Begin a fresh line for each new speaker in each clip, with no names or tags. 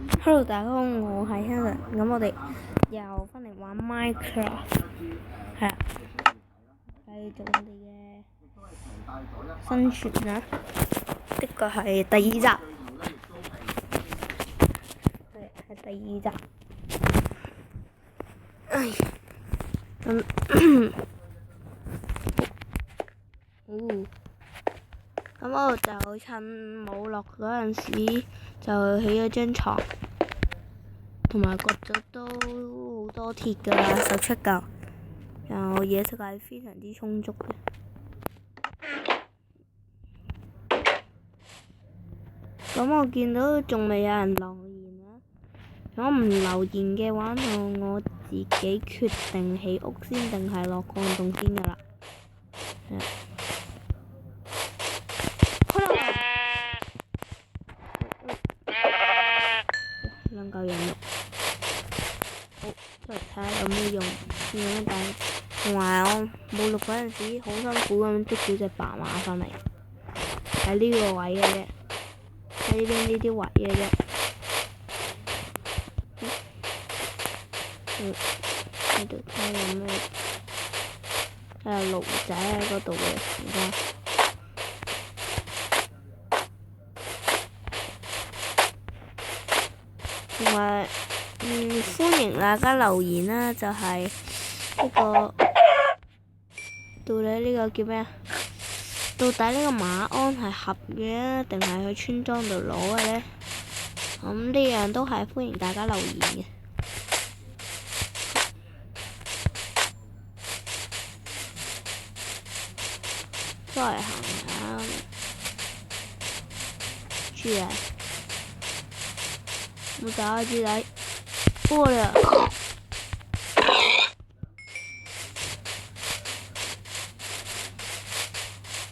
Hello，大家好，我係 Henry，咁我哋又翻嚟玩 Minecraft，係啦，繼續我哋嘅生存啦，呢個係第二集，係第二集，咁我就趁冇落嗰陣時就起咗張床，同埋掘咗都好多鐵㗎啦，17嚿，然後嘢食係非常之充足嘅。咁我見到仲未有人留言啦，如果唔留言嘅話，我自己決定起屋先定係落礦洞先㗎啦。兩嚿羊肉，好，出嚟睇下有咩用先。但係同埋我冇錄嗰陣時，好辛苦咁捉咗隻白馬返嚟，喺呢個位嘅啫，喺呢邊呢啲位嘅啫。呢度睇下有咩，睇下驢仔喺嗰度嘅而家。同埋歡迎大家留言啦，就係呢個到底呢個叫咩啊？到底呢個馬鞍係合嘅定係去村莊度攞嘅呢？咁呢樣都係歡迎大家留言嘅。再行下，豬啊！冇打啊，豬仔！過啦！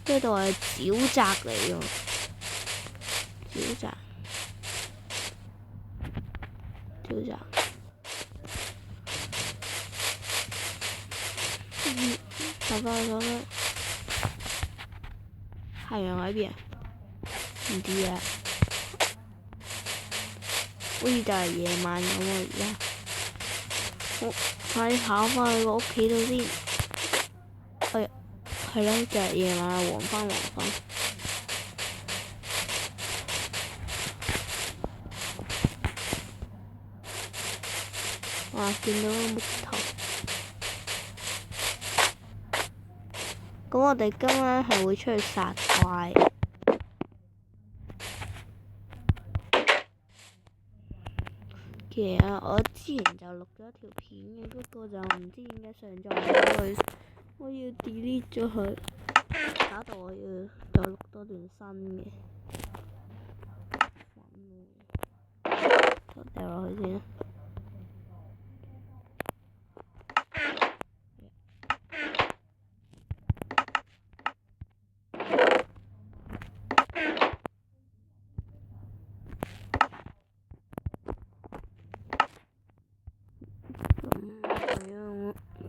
呢度係沼澤嚟㗎，沼澤。走返。太陽喺邊啊？唔知啊。好似就係夜晚咁啊！而家，我快啲跑返去個屋企度先。係咯，就係夜晚黃昏。哇！見到個木頭。咁我哋今晚係會出去殺怪。其實我之前就錄咗條片嘅，不過就唔知點解上載唔到去，我要 delete 咗佢，搞到我要再錄多段新嘅。掉落去先。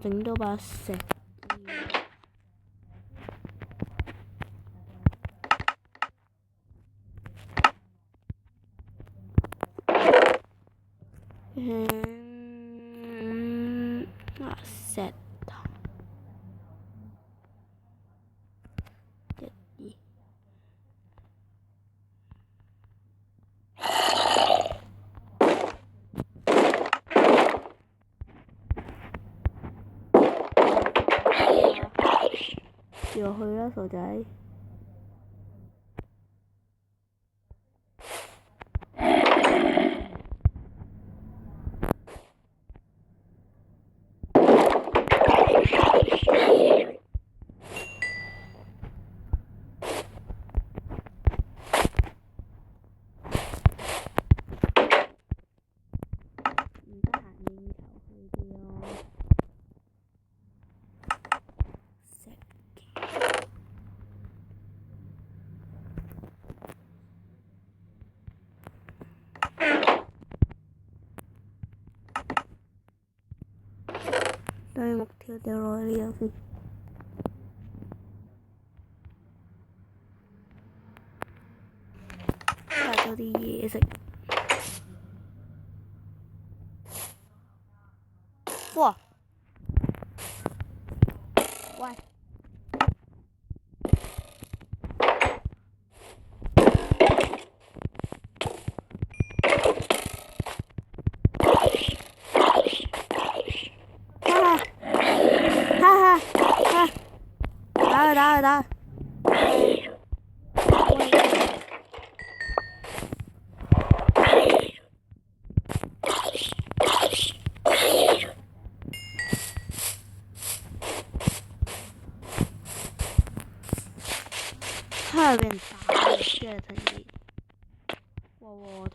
整多把石劍。石頭。掉落去啦，傻仔！將木條掉落去呢度先，帶咗啲嘢食。哇！喂！哈哈哈！打！太变大了，这成绩！哇，痛！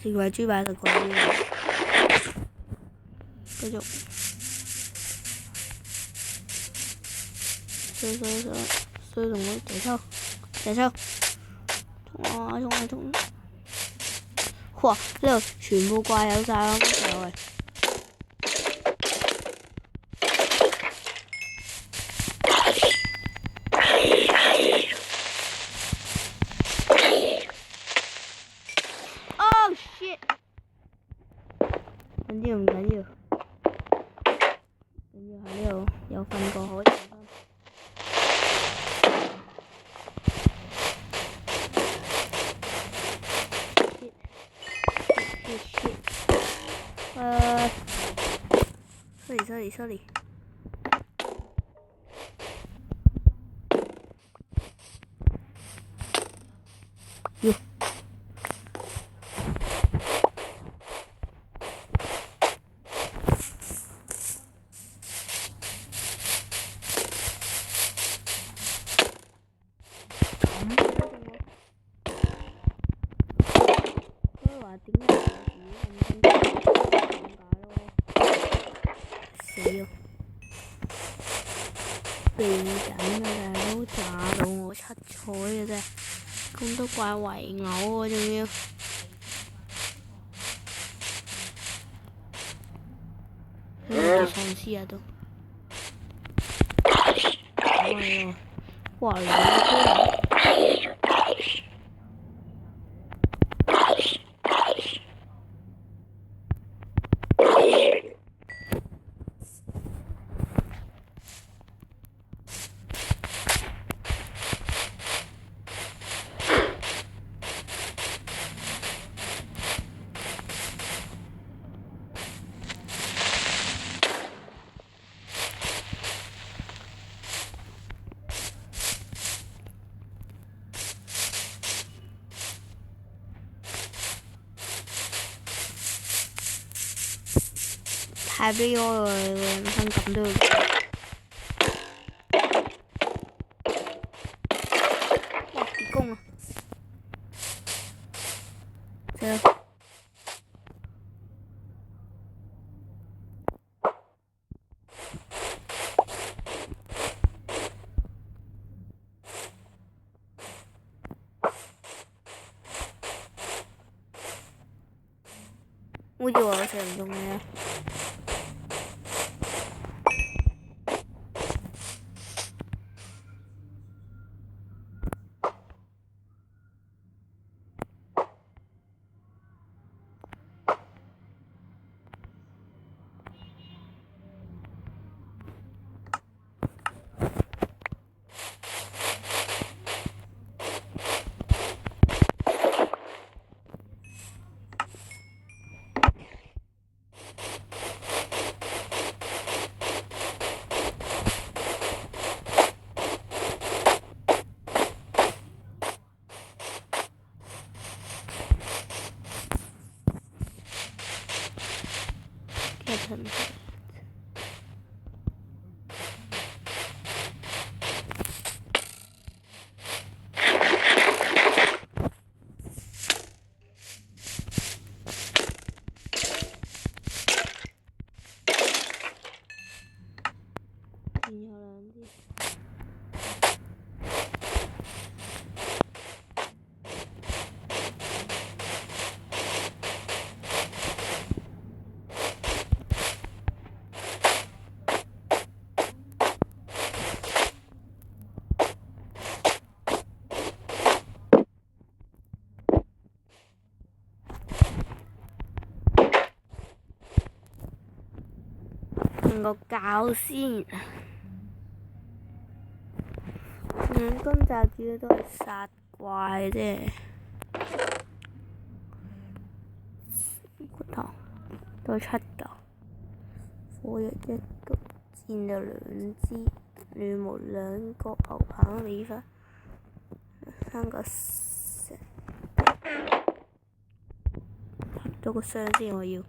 奇怪，豬擺食過啲嘢，繼續，衰同我地抽，衝！哇！呢度全部怪有晒啦，乜嘢？唔緊要，喺呢度有瞓過可以瞓。sorry。喲。話點解咁死咗！避緊啊大佬，炸到我七彩嘅啫，咁多怪圍毆啊，仲要好似喪屍啊都，哇！太悲哀啦！人生咁都要哇！結功啊！死啦！好似話我食唔中嘅。瞓個覺先。今集主要都係殺怪啫，骨頭都7嚿，火藥1個，箭就2支，羽毛2個，牛棒尾花3個石，合咗個箱先我要。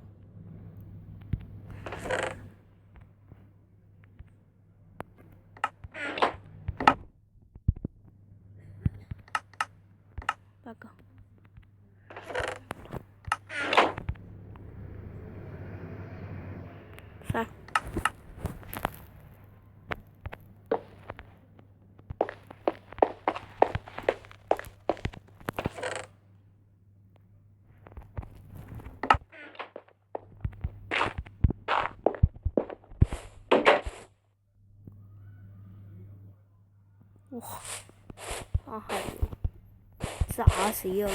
8個。3。哇！啊係喎，炸死我了！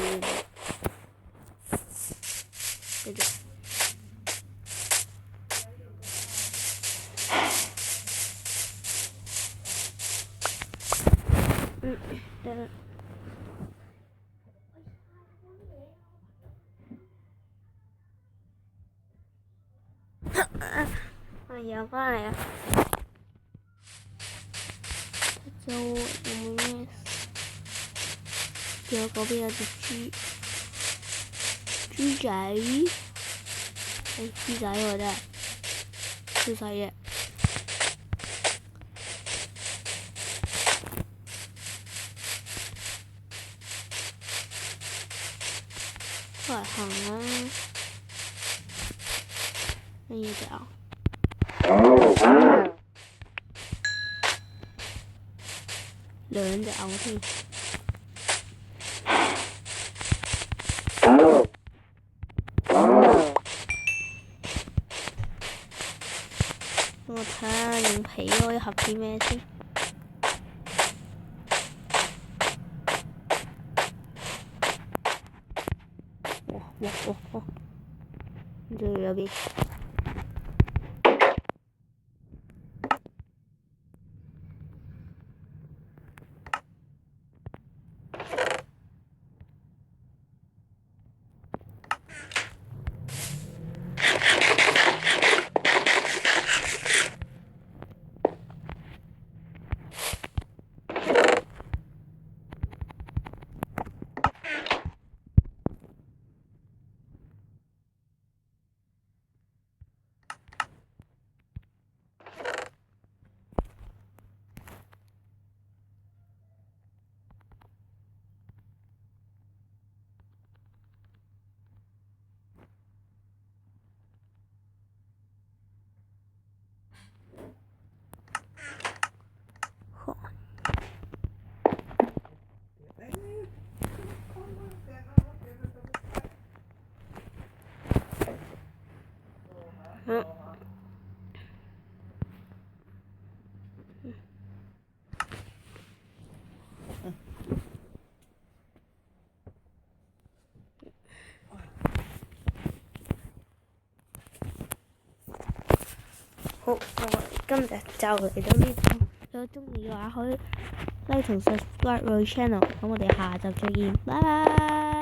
繼續。得啦。又翻嚟啊！就有冇咩？仲有嗰邊有隻豬仔，豬仔喎真係，超細嘅。過嚟行啦，乜嘢隻牛？2隻牛添。我睇下用皮可以合啲咩先。哇！仲有邊？好，我今日就嚟到呢度。如果中意嘅話，可以 like 同 subscribe 我 channel。咁我哋下集再見，拜拜。